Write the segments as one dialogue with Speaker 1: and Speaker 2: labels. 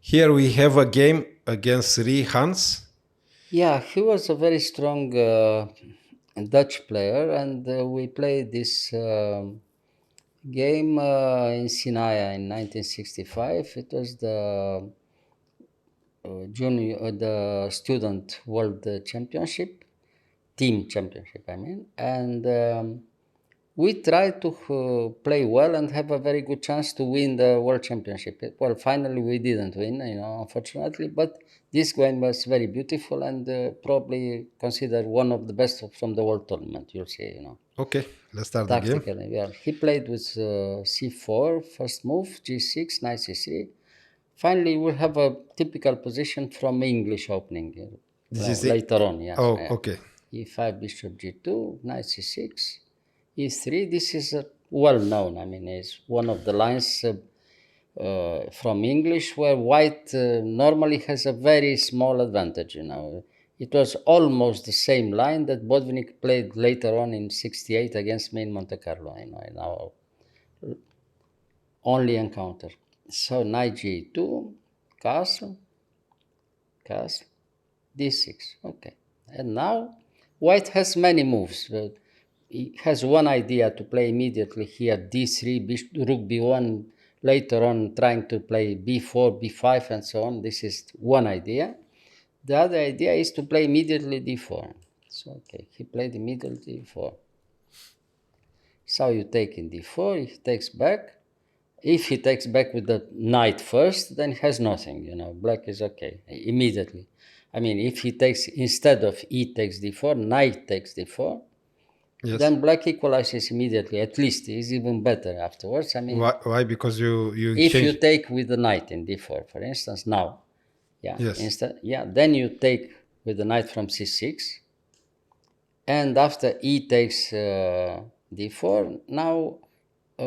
Speaker 1: Here we have a game against Hans.
Speaker 2: Yeah, he was a very strong Dutch player, and we played this game in Sinaia in 1965. It was the student world championship, team championship, I mean, and we tried to play well and have a very good chance to win the world championship. Well, finally we didn't win, unfortunately, but this game was very beautiful and probably considered one of the best from the world tournament. You'll see.
Speaker 1: Okay, let's start the game.
Speaker 2: Tactically, yeah. He played with c4, first move, g6, knight c3. Finally, we'll have a typical position from English opening
Speaker 1: This is it.
Speaker 2: later on, yeah.
Speaker 1: Oh, okay.
Speaker 2: e5, bishop g2, knight c6, e3. This is well known. I mean, it's one of the lines from English where white normally has a very small advantage. It was almost the same line that Botvinnik played later on in 68 against me in Monte Carlo. In our only encounter. So knight g2, castle, castle, d6. Okay. And now white has many moves. He has one idea to play immediately here, d3, rook b1, later on trying to play b4, b5, and so on. This is one idea. The other idea is to play immediately d4. So, okay, he played immediately d4. So you take in d4, he takes back. If he takes back with the knight first, then he has nothing, black is okay, immediately. I mean, if he takes, instead of e takes d4, knight takes d4,
Speaker 1: Yes.
Speaker 2: then black equalizes immediately, at least. It's even better afterwards. I mean,
Speaker 1: Why? Because you
Speaker 2: if
Speaker 1: change.
Speaker 2: you take with the knight in d4, for instance, now, yeah,
Speaker 1: Yes.
Speaker 2: then you take with the knight from c6, and after e takes d4, now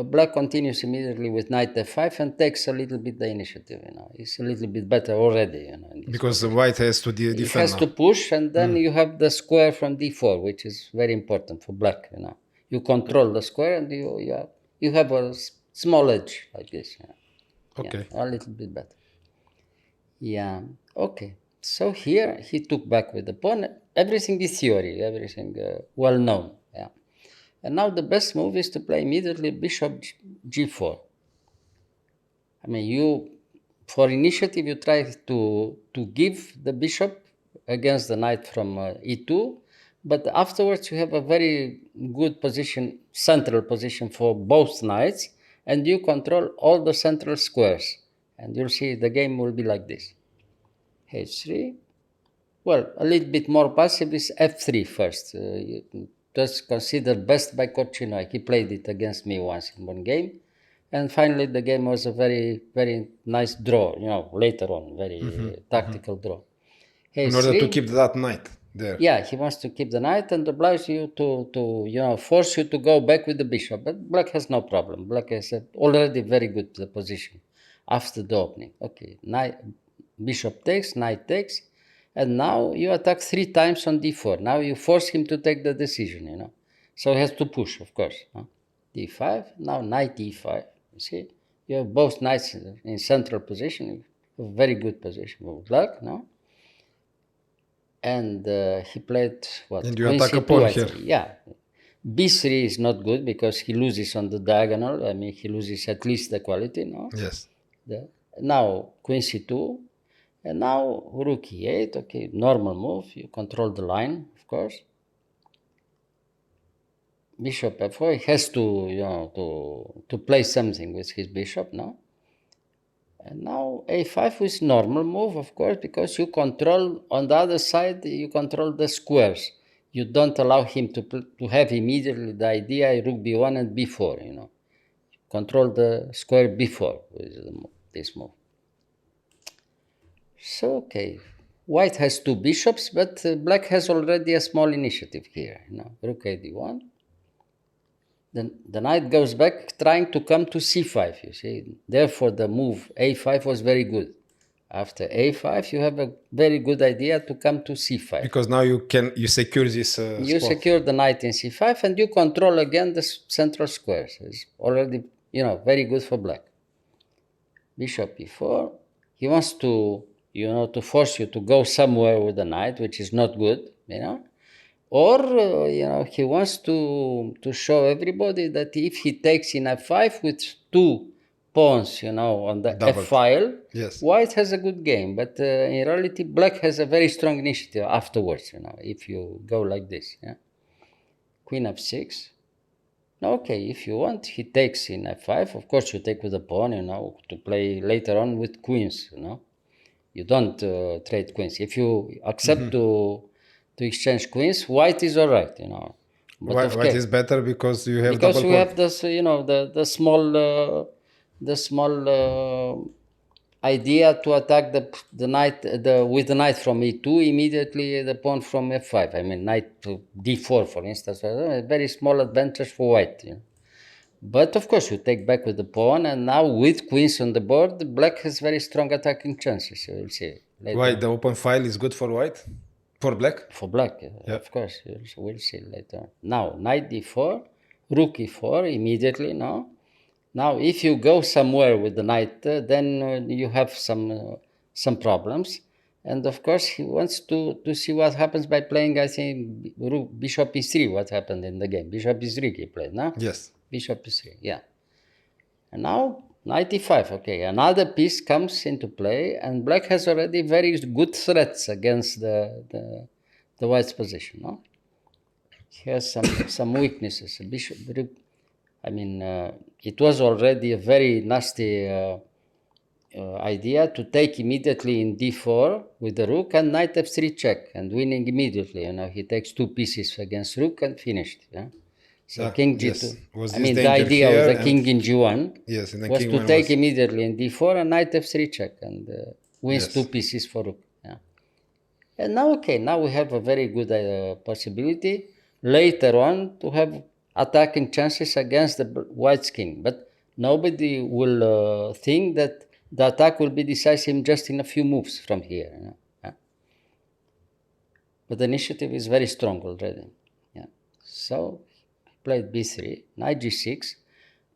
Speaker 2: black continues immediately with knight f5 and takes a little bit the initiative. It's a little bit better already.
Speaker 1: Because the white has to defend.
Speaker 2: It has to push, and then you have the square from d4, which is very important for black. You control the square, and you have a small edge like this.
Speaker 1: Okay.
Speaker 2: Yeah, a little bit better. Yeah. Okay. So here he took back with the pawn. Everything is theory. Everything well known. Yeah. And now the best move is to play immediately bishop g4. I mean, for initiative, you try to give the bishop against the knight from e2, but afterwards you have a very good position, central position for both knights, and you control all the central squares. And you'll see the game will be like this. h3. Well, a little bit more passive is f3 first. That's considered best by Corcino. He played it against me once in one game. And finally, the game was a very, very nice draw, later on, very tactical draw.
Speaker 1: In order to keep that knight there.
Speaker 2: Yeah, he wants to keep the knight and oblige you to force you to go back with the bishop. But black has no problem. Black has already very good position after the opening. Okay, bishop takes, knight takes. And now you attack 3 times on d4. Now you force him to take the decision, So he has to push, of course. d5, now knight e5. You see, you have both knights in central position. You have a very good position for black, no? And he played what?
Speaker 1: And you attack a pawn here.
Speaker 2: Yeah. b3 is not good because he loses on the diagonal. I mean, he loses at least the quality, no?
Speaker 1: Yes.
Speaker 2: Now queen c2. And now rook e8, okay, normal move. You control the line, of course. Bishop f4, he has to play something with his bishop, no? And now a5 is normal move, of course, because you control, on the other side, you control the squares. You don't allow him to have immediately the idea rook b1 and b4, Control the square b4 with this move. So, okay, white has 2 bishops, but black has already a small initiative here, rook a d1. Then the knight goes back trying to come to c5, you see. Therefore, the move a5 was very good. After a5, you have a very good idea to come to c5.
Speaker 1: Because now you secure this
Speaker 2: You
Speaker 1: spot.
Speaker 2: secure the knight in c5 and you control again the central squares. It's already, very good for black. Bishop e4. he wants to, to force you to go somewhere with the knight, which is not good, or he wants to show everybody that if he takes in f5 with two pawns, on the
Speaker 1: Doubled.
Speaker 2: f file,
Speaker 1: Yes.
Speaker 2: white has a good game, but in reality black has a very strong initiative afterwards, if you go like this. Queen f6. Okay, if you want, he takes in f5. Of course, you take with a pawn, to play later on with queens, You don't trade queens. If you accept to exchange queens, white is all right, But
Speaker 1: White is better because you have
Speaker 2: because
Speaker 1: double
Speaker 2: we
Speaker 1: pawn.
Speaker 2: have this, the small idea to attack the knight with the knight from e2 immediately the pawn from f5. I mean knight to d4, for instance. A very small advantage for white. But of course, you take back with the pawn, and now with queens on the board, black has very strong attacking chances. You will see later.
Speaker 1: Why the open file is good for white? For black?
Speaker 2: For black, of course. We'll see later. Now, knight d4, rook e4 immediately now. Now, if you go somewhere with the knight, then you have some problems. And of course, he wants to see what happens by playing, I think, bishop e3, what happened in the game. Bishop e3 he played, no?
Speaker 1: Yes.
Speaker 2: Bishop e3, yeah. And now, knight e5, okay. Another piece comes into play, and black has already very good threats against the white's position, no? He has some weaknesses. Bishop, it was already a very nasty idea to take immediately in d4 with the rook and knight f3 check and winning immediately. He takes two pieces against rook and finished. So king g2.
Speaker 1: Yes.
Speaker 2: The idea with the king in g1 was to take immediately in d4 and knight f3 check and wins two pieces for rook. And now, now we have a very good possibility later on to have attacking chances against the white's king. But nobody will think that the attack will be decisive just in a few moves from here. But the initiative is very strong already. So played b3, knight g6.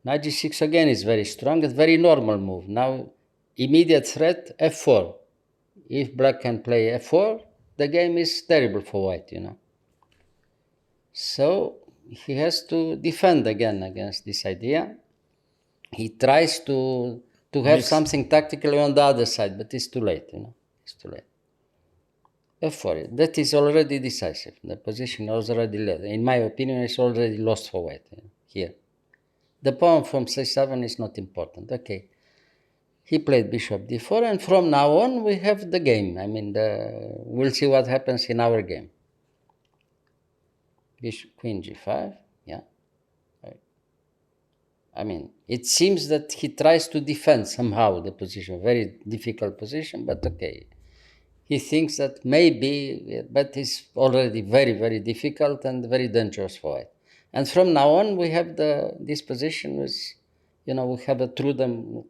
Speaker 2: Knight g6 again is very strong, a very normal move. Now, immediate threat, f4. If black can play f4, the game is terrible for white, So he has to defend again against this idea. He tries to have something tactically on the other side, but it's too late, It's too late. f4, that is already decisive. The position is already lost. In my opinion, it's already lost for white here. The pawn from c7 is not important. Okay. He played bishop d4, and from now on we have the game. We'll see what happens in our game. Bishop, queen g5, yeah. It seems that he tries to defend somehow the position, very difficult position, but okay. He thinks that maybe, but it's already very, very difficult and very dangerous for white. And from now on we have this position is, we have a true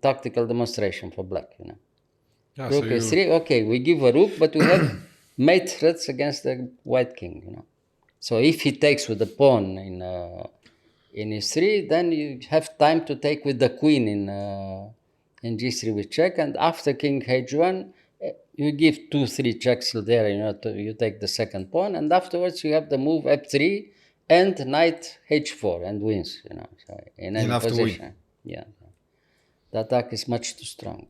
Speaker 2: tactical demonstration for black, Rook a3, okay, we give a rook, but we have mate threats against the white king, So if he takes with the pawn in e3, then you have time to take with the queen in g3 with check, and after king h1, you give 2-3 checks there, you take the second pawn, and afterwards you have the move f3 and knight h4 and wins, so in any position. Yeah. The attack is much too strong.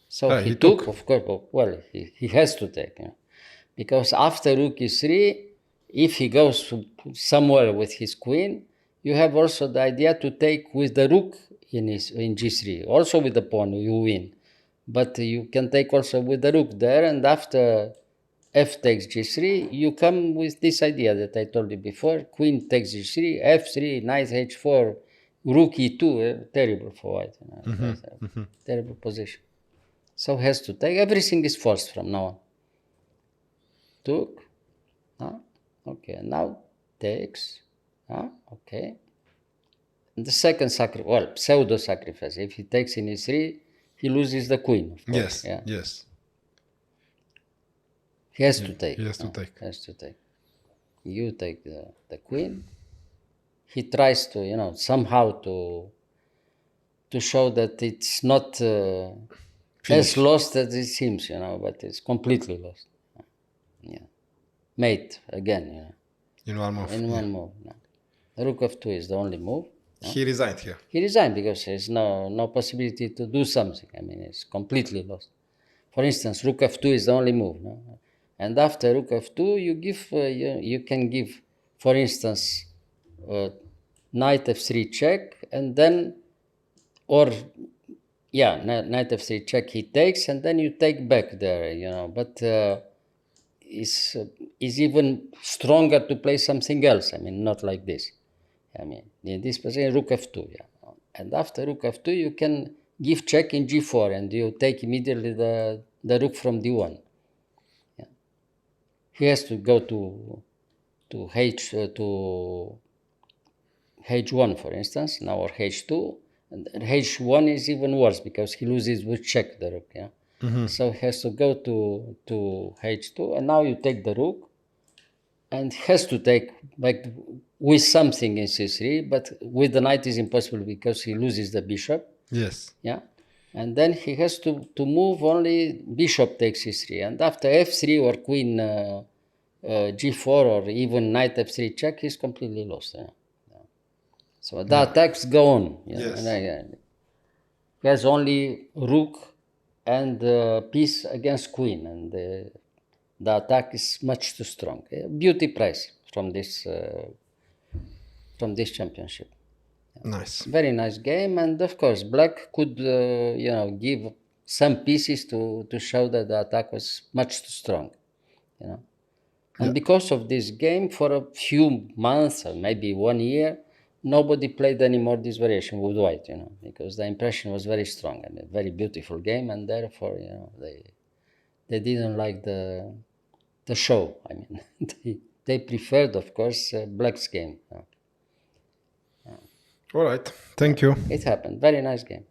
Speaker 2: So he took, of course, well, he has to take, because after rook e3, if he goes somewhere with his queen, you have also the idea to take with the rook in g3, also with the pawn, you win. But you can take also with the rook there, and after f takes g3, you come with this idea that I told you before, queen takes g3, f3, knight h4, rook e2, terrible for white, terrible position. So has to take. Everything is forced from now on. Took. Okay, now takes. Okay. And the second sacrifice, pseudo sacrifice. If he takes in e3, he loses the queen, of course.
Speaker 1: Yes.
Speaker 2: He has to take.
Speaker 1: He has to take.
Speaker 2: Has to take. You take the queen. He tries to, somehow to show that it's not as
Speaker 1: Finish.
Speaker 2: lost as it seems, but it's completely lost. Yeah, mate again,
Speaker 1: In one move.
Speaker 2: in
Speaker 1: Yeah.
Speaker 2: one move. No. Rook f2 is the only move. No?
Speaker 1: He resigned here.
Speaker 2: He resigned because there's no possibility to do something. I mean, it's completely lost. For instance, rook f2 is the only move. No? And after rook f2, you can give, for instance, knight f3 check, and then, or knight f3 check he takes, and then you take back there. But is even stronger to play something else. I mean, not like this. I mean, in this position, rook f2, and after rook f2, you can give check in g4, and you take immediately the rook from d1. Yeah. He has to go to h1, for instance, now, or h2, and h1 is even worse because he loses with check the rook. Yeah. So he has to go to h2, and now you take the rook, and has to take back with something in c3, but with the knight is impossible because he loses the bishop.
Speaker 1: Yes.
Speaker 2: Yeah, and then he has to move only bishop takes c3, and after f3 or queen g4 or even knight f3 check, he's completely lost. Yeah. So the attacks go on.
Speaker 1: Yes.
Speaker 2: He has only rook and piece against queen, and the attack is much too strong. Beauty prize from this championship.
Speaker 1: Nice.
Speaker 2: Very nice game, and of course, black could give some pieces to show that the attack was much too strong. And because of this game, for a few months or maybe 1 year, nobody played anymore this variation with white. Because the impression was very strong and a very beautiful game, and therefore, they didn't like the show. I mean, they preferred, of course, black's game.
Speaker 1: All right. Thank you.
Speaker 2: It happened. Very nice game.